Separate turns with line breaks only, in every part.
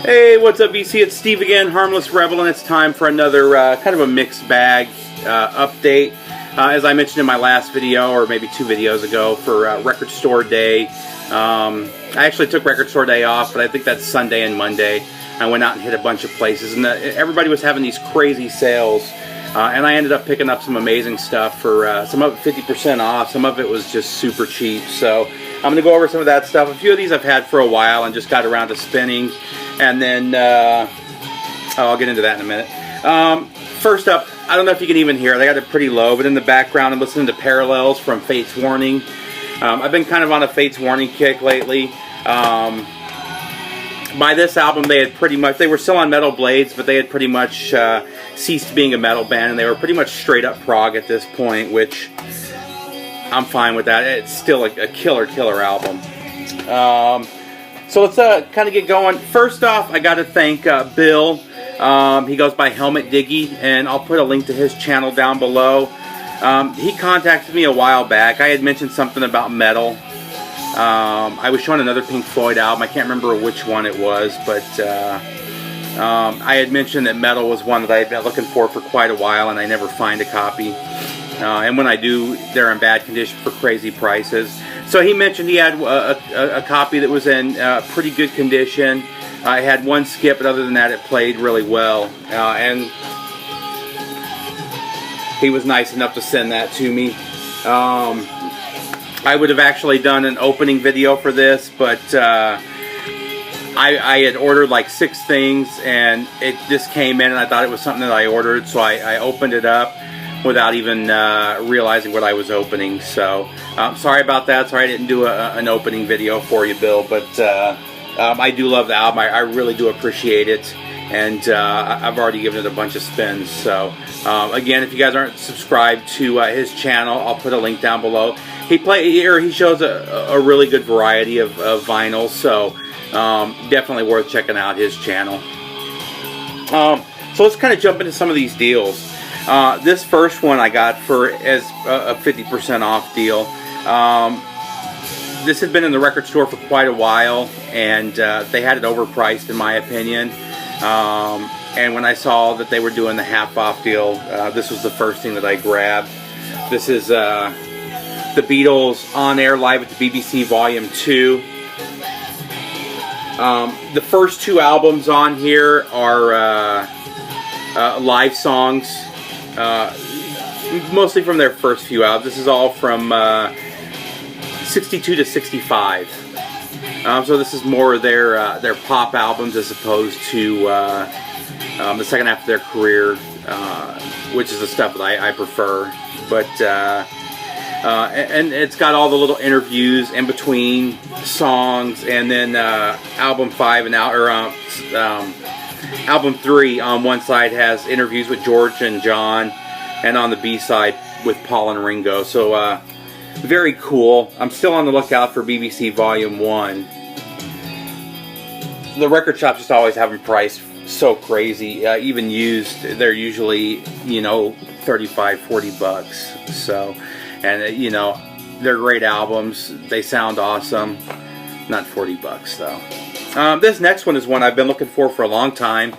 Hey, what's up, BC? It's Steve again, Harmless Rebel, and it's time for another kind of a mixed bag update. As I mentioned in my last video, or maybe 2 videos ago, for Record Store Day. I actually took Record Store Day off, but I think that's Sunday and Monday. I went out and hit a bunch of places, and everybody was having these crazy sales. And I ended up picking up some amazing stuff for some of it 50% off. Some of it was just super cheap. So I'm going to go over some of that stuff. A few of these I've had for a while and just got around to spinning. And then, I'll get into that in a minute. First up, I don't know if you can even hear it. I got it pretty low, but in the background I'm listening to Parallels from Fate's Warning. I've been kind of on a Fate's Warning kick lately. By this album, they were still on Metal Blades, but they had pretty much ceased being a metal band, and they were pretty much straight up prog at this point, which I'm fine with that. It's still a killer album. So let's kind of get going. First off, I got to thank Bill. He goes by Helmet Diggy, and I'll put a link to his channel down below. He contacted me a while back. I had mentioned something about metal. I was showing another Pink Floyd album. I can't remember which one it was, but I had mentioned that metal was one that I had been looking for quite a while, and I never find a copy. And when I do, they're in bad condition for crazy prices. So he mentioned he had a copy that was in pretty good condition. I had one skip, but other than that, it played really well. And he was nice enough to send that to me. I would have actually done an opening video for this, but I had ordered like 6 things, and it just came in, and I thought it was something that I ordered, so I opened it up without even realizing what I was opening. So sorry about that. Sorry I didn't do an opening video for you, Bill, but I do love the album. I really do appreciate it, and I've already given it a bunch of spins. So again, if you guys aren't subscribed to his channel, I'll put a link down below. He shows a really good variety of vinyls, so definitely worth checking out his channel. So let's kind of jump into some of these deals. This first one I got as a 50% off deal. This had been in the record store for quite a while, and they had it overpriced in my opinion. And when I saw that they were doing the half off deal, this was the first thing that I grabbed. This is the Beatles On Air Live at the BBC Volume 2. The first 2 albums on here are live songs, mostly from their first few albums. This is all from 62 to 65. So this is more of their pop albums as opposed to the second half of their career, which is the stuff that I prefer. But and it's got all the little interviews in between songs, and then album 5 and album 3 on one side has interviews with George and John, and on the B side with Paul and Ringo. So very cool. I'm still on the lookout for BBC Volume 1. The record shops just always have them priced so crazy. Even used, they're usually, $35-40. So, and they're great albums. They sound awesome. Not $40 though. This next one is one I've been looking for a long time.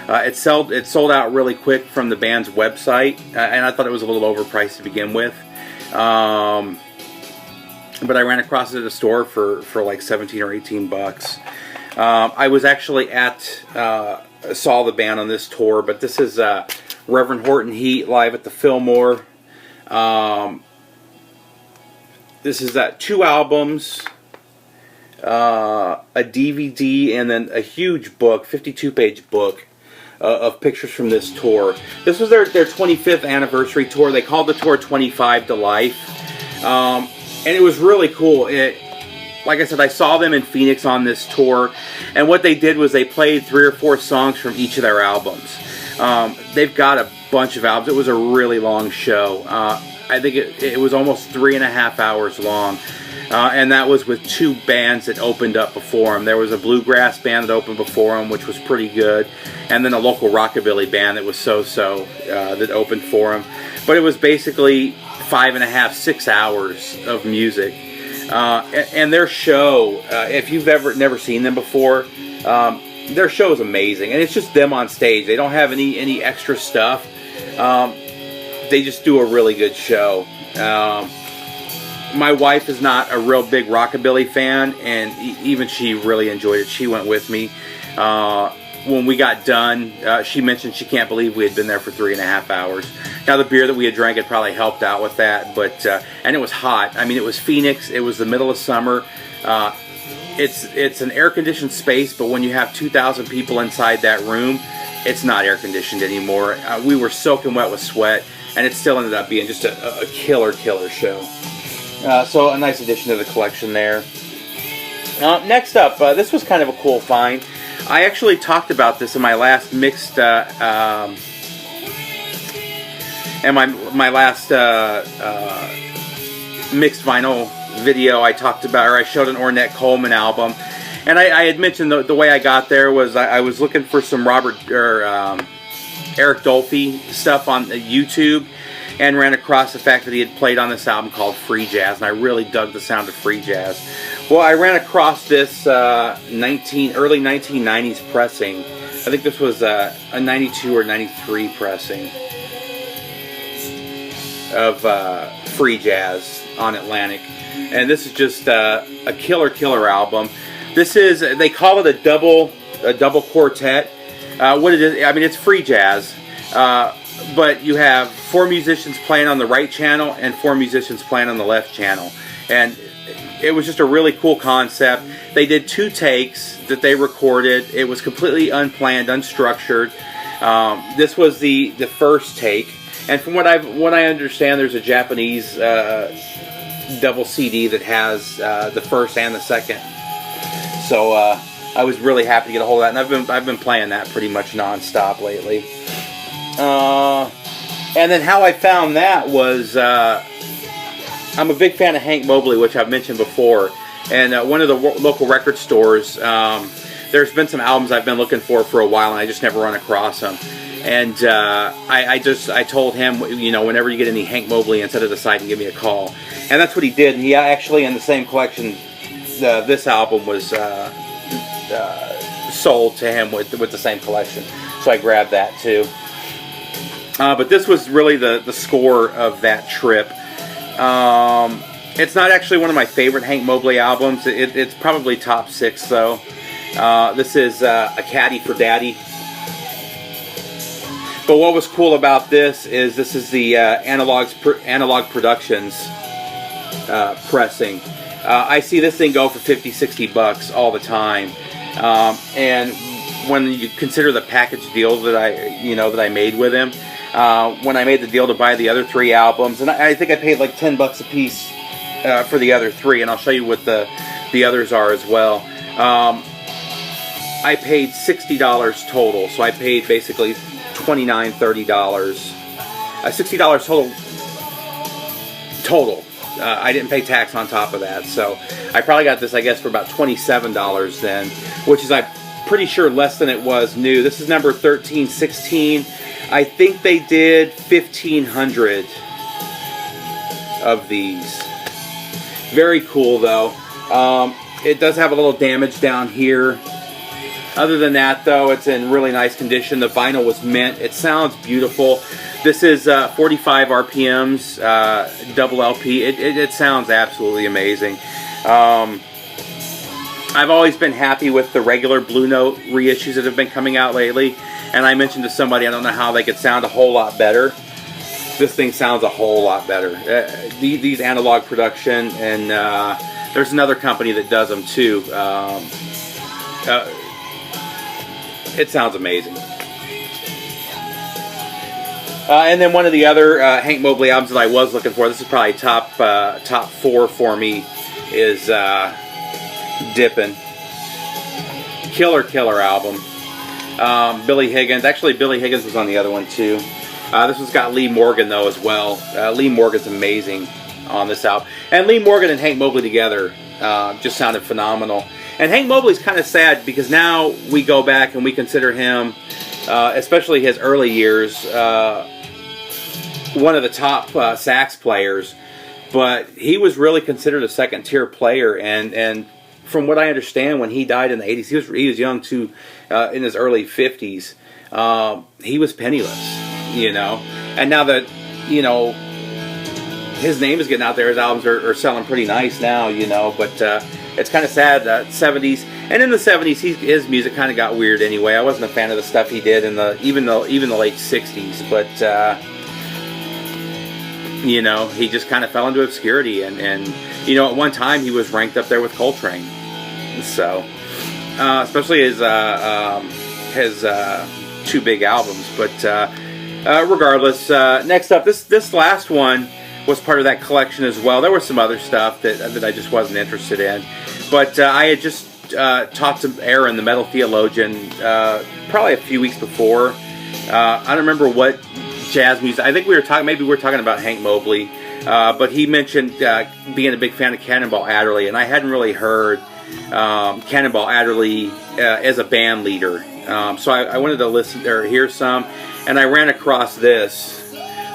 It sold out really quick from the band's website, and I thought it was a little overpriced to begin with. But I ran across it at a store for like 17 or 18 bucks. I was actually saw the band on this tour, but this is Reverend Horton Heat live at the Fillmore. This is 2 albums, a DVD, and then a huge book, 52-page book of pictures from this tour. This was their 25th anniversary tour. They called the tour 25 to Life. And it was really cool. Like I said, I saw them in Phoenix on this tour, and what they did was they played 3 or 4 songs from each of their albums. They've got a bunch of albums. It was a really long show. I think it was almost 3.5 hours long, and that was with 2 bands that opened up before them. There was a bluegrass band that opened before them, which was pretty good, and then a local rockabilly band that was so-so that opened for them. But it was basically 5.5, 6 hours of music. And their show, if you've never seen them before, their show is amazing, and it's just them on stage. They don't have any extra stuff. They just do a really good show. My wife is not a real big rockabilly fan, and even she really enjoyed it. She went with me. When we got done, she mentioned she can't believe we had been there for 3.5 hours. Now, the beer that we had drank had probably helped out with that, but and it was hot. I mean, it was Phoenix. It was the middle of summer. It's an air-conditioned space, but when you have 2,000 people inside that room, it's not air-conditioned anymore. We were soaking wet with sweat, and it still ended up being just a killer show. So a nice addition to the collection there. Next up, this was kind of a cool find. I actually talked about this in my last mixed mixed vinyl video. I talked about, or I showed an Ornette Coleman album, and I had mentioned the way I got there was I was looking for some Eric Dolphy stuff on YouTube, and ran across the fact that he had played on this album called Free Jazz, and I really dug the sound of free jazz. Well, I ran across this early 1990s pressing. I think this was a 92 or 93 pressing of Free Jazz on Atlantic. And this is just a killer album. This is, they call it a double quartet. What it is, I mean, it's free jazz, but you have 4 musicians playing on the right channel and 4 musicians playing on the left channel. And it was just a really cool concept. They did 2 takes that they recorded. It was completely unplanned, unstructured. This was the first take, and from what I understand, there's a Japanese double CD that has the first and the second. So I was really happy to get a hold of that, and I've been playing that pretty much non-stop lately. And then how I found that was, I'm a big fan of Hank Mobley, which I've mentioned before, and one of the local record stores, there's been some albums I've been looking for a while, and I just never run across them. And I told him, you know, whenever you get any Hank Mobley, set it aside and give me a call. And that's what he did. And he actually, in the same collection, this album was sold to him with the same collection. So I grabbed that too. But this was really the score of that trip. It's not actually one of my favorite Hank Mobley albums. It's probably top 6 though. This is A Caddy for Daddy. But what was cool about this is the Analog Productions pressing. I see this thing go for $50-$60 all the time, and when you consider the package deal that I made with him, when I made the deal to buy the other 3 albums, and I think I paid like $10 a piece for the other 3, and I'll show you what the others are as well. I paid $60 total, so I paid basically $29, $30, $60 total. I didn't pay tax on top of that, so I probably got this, I guess, for about $27 then, which is, I'm pretty sure, less than it was new. This is number 1316. I think they did 1,500 of these. Very cool, though. It does have a little damage down here. Other than that, though, it's in really nice condition. The vinyl was mint. It sounds beautiful. This is 45 RPMs, double LP. It sounds absolutely amazing. I've always been happy with the regular Blue Note reissues that have been coming out lately. And I mentioned to somebody, I don't know how they could sound a whole lot better. This thing sounds a whole lot better. These Analog Production, and there's another company that does them too. It sounds amazing. And then one of the other Hank Mobley albums that I was looking for, this is probably top 4 for me, is Dippin'. Killer album. Billy Higgins. Actually, Billy Higgins was on the other one too. This one's got Lee Morgan though as well. Lee Morgan's amazing on this album. And Lee Morgan and Hank Mobley together just sounded phenomenal. And Hank Mobley's kind of sad because now we go back and we consider him, especially his early years, one of the top sax players. But he was really considered a second-tier player, and from what I understand, when he died in the 80s, he was young too, in his early 50s. He was penniless, you know. And now that, you know, his name is getting out there, his albums are selling pretty nice now, you know. But it's kind of sad that 70s, and in the 70s, his music kind of got weird anyway. I wasn't a fan of the stuff he did in even the late 60s, but you know, he just kind of fell into obscurity, and you know, at one time he was ranked up there with Coltrane. So, especially his two big albums. But regardless, next up, this last one was part of that collection as well. There was some other stuff that I just wasn't interested in, but I had just talked to Aaron, the metal theologian, probably a few weeks before. I don't remember what jazz music. I think maybe we were talking about Hank Mobley, but he mentioned being a big fan of Cannonball Adderley, and I hadn't really heard Cannonball Adderley as a band leader. So I wanted to listen or hear some, and I ran across this.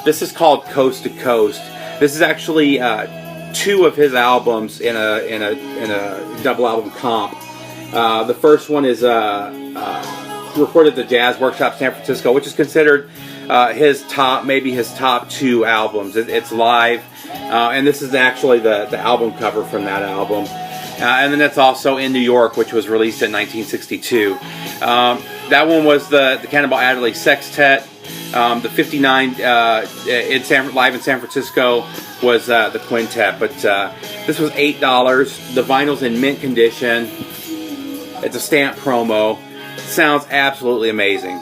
This is called Coast to Coast. This is actually two of his albums in a double album comp. The first one is recorded at the Jazz Workshop San Francisco, which is considered maybe his top two albums. It's live, and this is actually the album cover from that album. And then it's also in New York, which was released in 1962. That one was the Cannonball Adderley Sextet. The 59 live in San Francisco was the quintet, but this was $8. The vinyl's in mint condition. It's a stamp promo. Sounds absolutely amazing.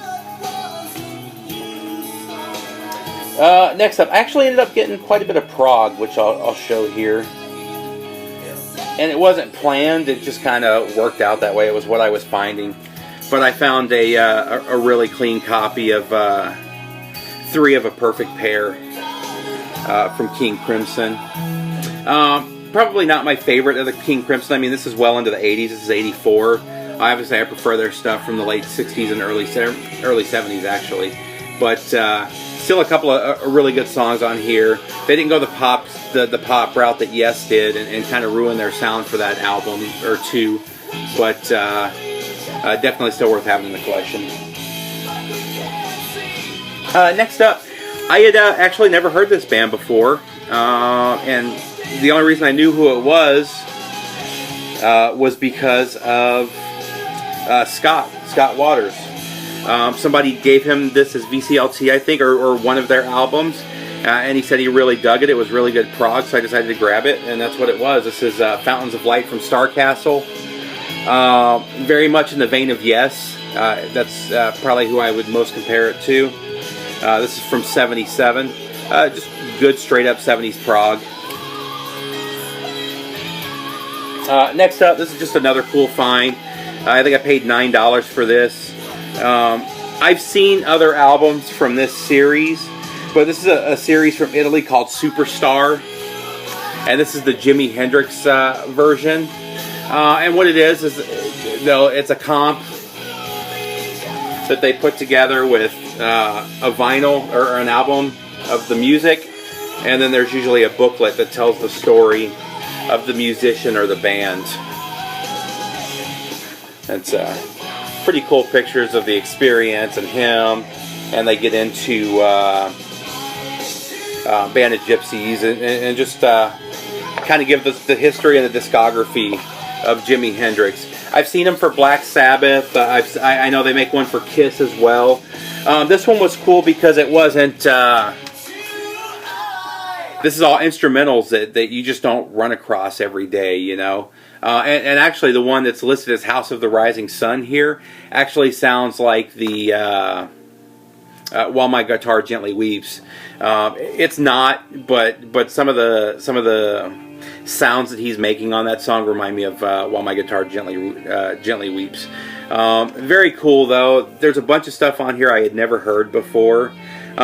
Next up, I actually ended up getting quite a bit of prog, which I'll show here. And it wasn't planned; it just kind of worked out that way. It was what I was finding. But I found a really clean copy of Three of a Perfect Pair from King Crimson. Probably not my favorite of the King Crimson. I mean, this is well into the 80s. This is 84. Obviously, I prefer their stuff from the late 60s and early 70s, actually. But still a couple of really good songs on here. They didn't go the pop route that Yes did and kind of ruin their sound for that album or two. But definitely still worth having in the collection. Next up, I had actually never heard this band before, and the only reason I knew who it was because of Scott Waters. Somebody gave him this as VCLT, I think, or one of their albums, and he said he really dug it. It was really good prog, so I decided to grab it, and that's what it was. This is Fountains of Light from Starcastle. Very much in the vein of Yes. That's probably who I would most compare it to. This is from 77. Just good straight up 70s prog. Next up, this is just another cool find. I think I paid $9 for this. I've seen other albums from this series, but this is a series from Italy called Superstar. And this is the Jimi Hendrix version. And what it is though, it's a comp that they put together with a vinyl or an album of the music, and then there's usually a booklet that tells the story of the musician or the band. It's pretty cool pictures of the experience and him, and they get into Band of Gypsies and just kind of give the history and the discography of Jimi Hendrix. I've seen him for Black Sabbath. I know they make one for Kiss as well. This one was cool because it wasn't... this is all instrumentals that you just don't run across every day, you know. And actually the one that's listed as House of the Rising Sun here actually sounds like the While My Guitar Gently Weeps. It's not, but some of the sounds that he's making on that song remind me of While My Guitar Gently Weeps. Very cool though. There's a bunch of stuff on here I had never heard before.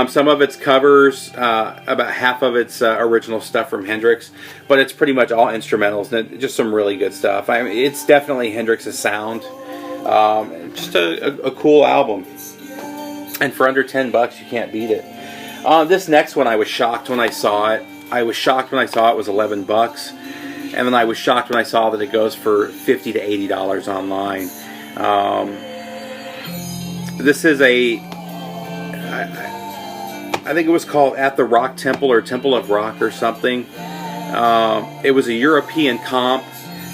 Some of it's covers, about half of it's original stuff from Hendrix, but it's pretty much all instrumentals, and just some really good stuff. I mean, it's definitely Hendrix's sound. Just a cool album, and for under $10, you can't beat it. This next one, I was shocked when I saw it. It was $11. and then I was shocked when I saw that it goes for $50 to $80 online. This is I think it was called At the Rock Temple or Temple of Rock or something. It was a European comp,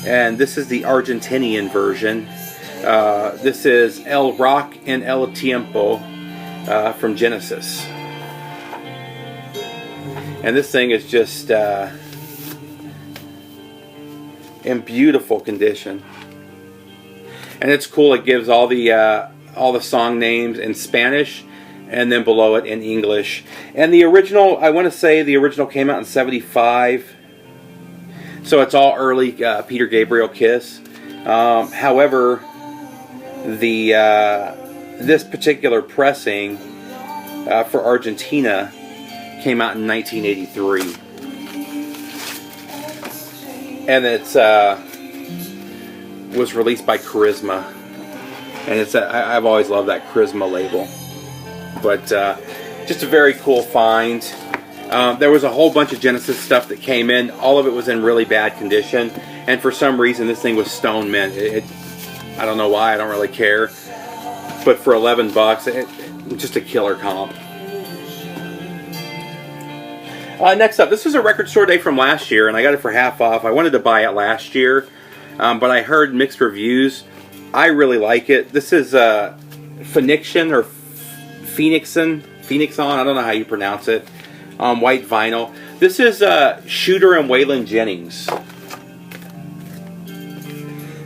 and this is the Argentinian version. This is El Rock en El Tiempo from Genesis. And this thing is just in beautiful condition. And it's cool, it gives all the song names in Spanish, and then below it in English. And the original, I want to say the original came out in '75. So it's all early Peter Gabriel Kiss. However, this particular pressing for Argentina came out in 1983. And it's was released by Charisma. And it's I've always loved that Charisma label. But just a very cool find. There was a whole bunch of Genesis stuff that came in. All of it was in really bad condition. And for some reason, this thing was stone mint. I don't know why. I don't really care. But for $11, just a killer comp. Next up, this was a record store day from last year, and I got it for half off. I wanted to buy it last year, but I heard mixed reviews. I really like it. This is Phoenixon or Phoenixon, I don't know how you pronounce it, white vinyl. This is Shooter and Waylon Jennings.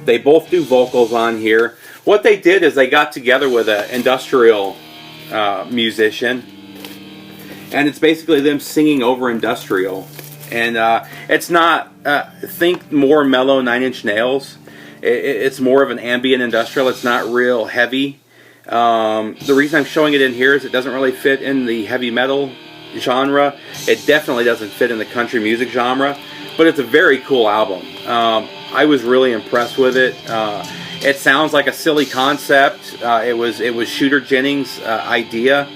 They both do vocals on here. What they did is they got together with an industrial musician, and it's basically them singing over industrial. And it's not, think more mellow Nine Inch Nails. It's more of an ambient industrial. It's not real heavy. The reason I'm showing it in here is it doesn't really fit in the heavy metal genre. It definitely doesn't fit in the country music genre, but it's a very cool album. I was really impressed with it. It sounds like a silly concept. It was Shooter Jennings' idea.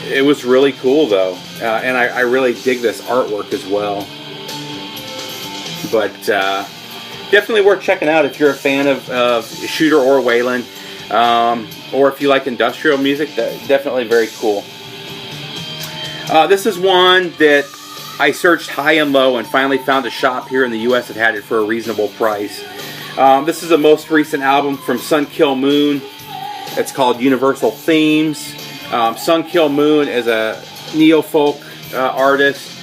It was really cool though, and I really dig this artwork as well. But definitely worth checking out if you're a fan of Shooter or Waylon, or if you like industrial music. Definitely very cool. This is one that I searched high and low and finally found a shop here in the U.S. that had it for a reasonable price. This is the most recent album from Sun Kil Moon. It's called Universal Themes. Sun Kil Moon is a neo-folk artist.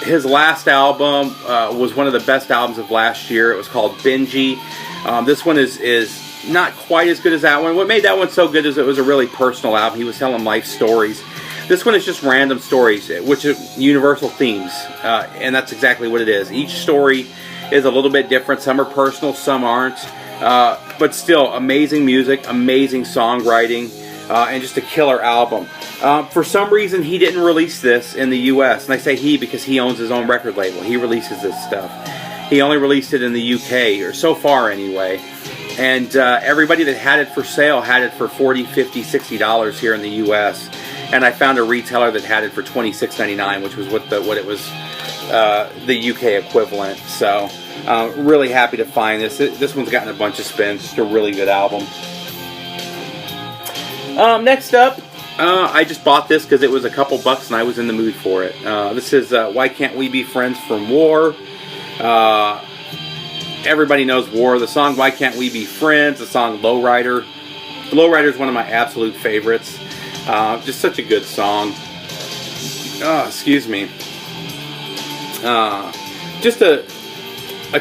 His last album was one of the best albums of last year. It was called Benji. This one is not quite as good as that one. What made that one so good is it was a really personal album. He was telling life stories. This one is just random stories, which is universal themes, and that's exactly what it is. Each story is a little bit different. Some are personal, some aren't, but still amazing music, amazing songwriting, and just a killer album. For some reason, he didn't release this in the U.S., and I say he because he owns his own record label. He releases this stuff. He only released it in the U.K., or so far anyway. And everybody that had it for sale had it for $40, $50, $60 here in the U.S. And I found a retailer that had it for $26.99, which was what it was, the UK equivalent. So really happy to find this. This one's gotten a bunch of spins. Just a really good album. Next up, I just bought this because it was a couple bucks and I was in the mood for it. This is Why Can't We Be Friends from War. Everybody knows War. The song Why Can't We Be Friends, the song Lowrider. Lowrider is one of my absolute favorites. Just such a good song. Excuse me. Just a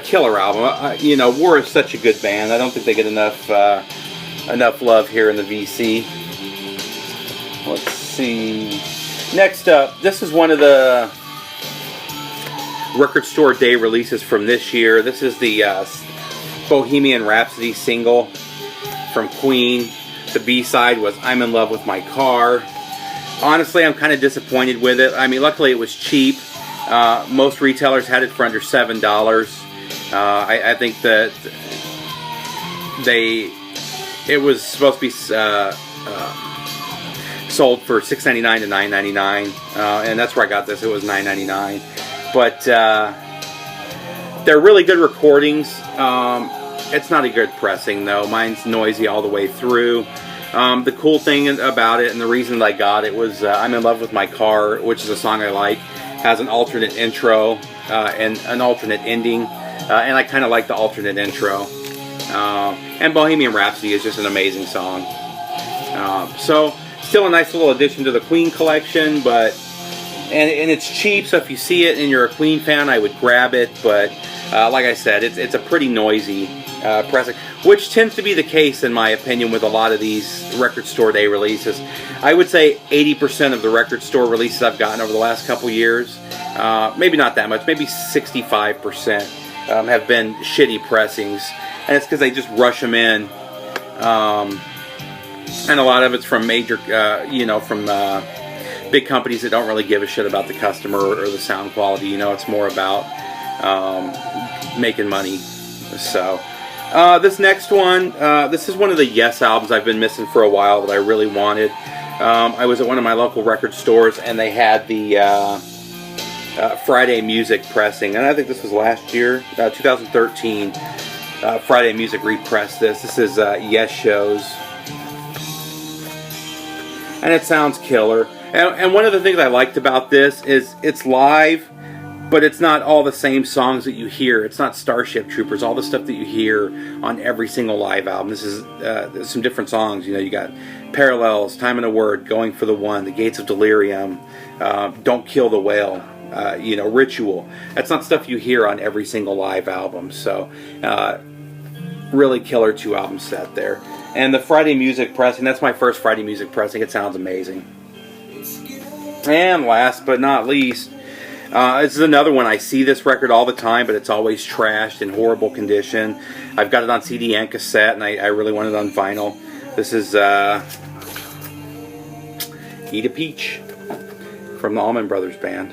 killer album. You know, War is such a good band. I don't think they get enough love here in the VC. Let's see. Next up, this is one of the record store day releases from this year. This is the Bohemian Rhapsody single from Queen. The B-side was I'm in Love with My Car. Honestly, I'm kind of disappointed with it. I mean, luckily it was cheap. Most retailers had it for under $7. I think that it was supposed to be sold for $6.99 to $9.99, and that's where I got this. It was $9.99. but they're really good recordings. It's not a good pressing though. Mine's noisy all the way through. The cool thing about it, and the reason that I got it, was I'm in Love with My Car, which is a song I like. Has an alternate intro and an alternate ending, and I kind of like the alternate intro. And Bohemian Rhapsody is just an amazing song. So still a nice little addition to the Queen collection, but and it's cheap, so if you see it and you're a Queen fan, I would grab it. But like I said, it's a pretty noisy pressing, which tends to be the case in my opinion with a lot of these record store day releases. I would say 80% of the record store releases I've gotten over the last couple years, maybe not that much, maybe 65%, have been shitty pressings, and it's because they just rush them in. And a lot of it's from major, from big companies that don't really give a shit about the customer or the sound quality. It's more about making money. So this next one, this is one of the Yes albums I've been missing for a while that I really wanted. I was at one of my local record stores and they had the Friday Music pressing, and I think this was last year, 2013. Friday Music repressed this. This is Yes Shows. And it sounds killer. And one of the things I liked about this is it's live, but it's not all the same songs that you hear. It's not Starship Troopers, all the stuff that you hear on every single live album. This is some different songs. You got Parallels, Time and a Word, Going for the One, The Gates of Delirium, Don't Kill the Whale, Ritual. That's not stuff you hear on every single live album. So really killer 2-album set there. And the Friday Music pressing, that's my first Friday Music pressing. It sounds amazing. And last but not least, this is another one. I see this record all the time, but it's always trashed, in horrible condition. I've got it on CD and cassette, and I really want it on vinyl. This is Eat a Peach from the Allman Brothers Band.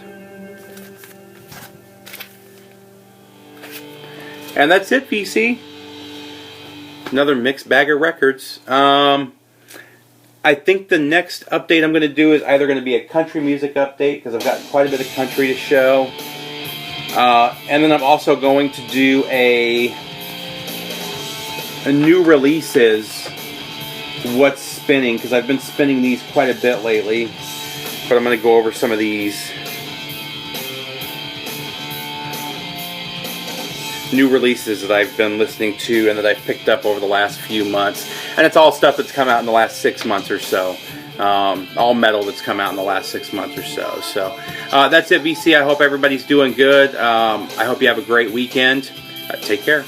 And that's it, VC. Another mixed bag of records. I think the next update I'm going to do is either going to be a country music update, because I've got quite a bit of country to show. And then I'm also going to do a new releases, what's spinning, because I've been spinning these quite a bit lately. But I'm going to go over some of these new releases that I've been listening to and that I've picked up over the last few months. And it's all stuff that's come out in the last 6 months or so. All metal that's come out in the last 6 months or so. So that's it, VC. I hope everybody's doing good. I hope you have a great weekend. Take care.